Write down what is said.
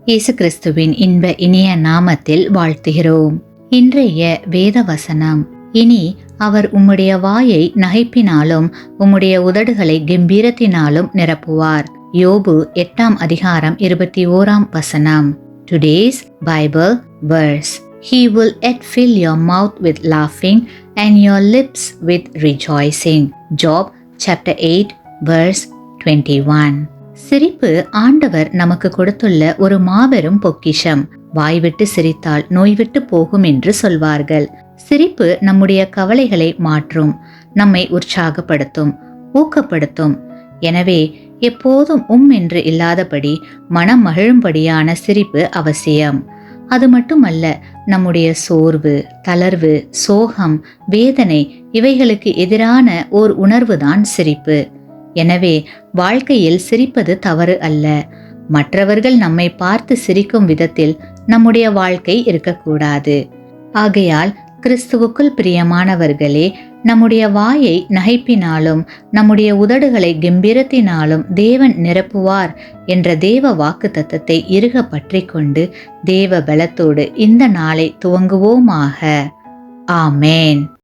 இயேசு கிறிஸ்துவின் இன்ப இனிய நாமத்தில் வாழ்த்துகிறோம். இன்றைய வேத வசனம், இனி அவர் உம்முடைய வாயை நகைப்பினாலும் உம்முடைய உதடுகளை கெம்பீரத்தினாலும் நிரப்புவார். யோபு 8:21. Today's Bible verse. He will yet fill your mouth with laughing and your lips with rejoicing. Job chapter 8 verse 21. சிரிப்பு ஆண்டவர் நமக்கு கொடுத்துள்ள ஒரு மாபெரும் பொக்கிஷம். வாய்விட்டு சிரித்தால் நோய்விட்டு போகும் என்று சொல்வார்கள். சிரிப்பு நம்முடைய கவலைகளை மாற்றும், நம்மை உற்சாகப்படுத்தும், ஊக்கப்படுத்தும். எனவே எப்போதும் என்று இல்லாதபடி மனம் மகிழும்படியான சிரிப்பு அவசியம். அது மட்டுமல்ல, நம்முடைய சோர்வு, தளர்வு, சோகம், வேதனை இவைகளுக்கு எதிரான ஓர் உணர்வுதான் சிரிப்பு. எனவே வாழ்க்கையில் சிரிப்பது தவறு அல்ல. மற்றவர்கள் நம்மை பார்த்து சிரிக்கும் விதத்தில் நம்முடைய வாழ்க்கை இருக்கக்கூடாது. ஆகையால் கிறிஸ்துவுக்குள் பிரியமானவர்களே, நம்முடைய வாயை நகைப்பினாலும் நம்முடைய உதடுகளை கெம்பீரத்தினாலும் தேவன் நிரப்புவார் என்ற தேவ வாக்குத்தத்தத்தை இறுக பற்றி கொண்டு தேவ பலத்தோடு இந்த நாளை துவங்குவோமாக. ஆமேன்.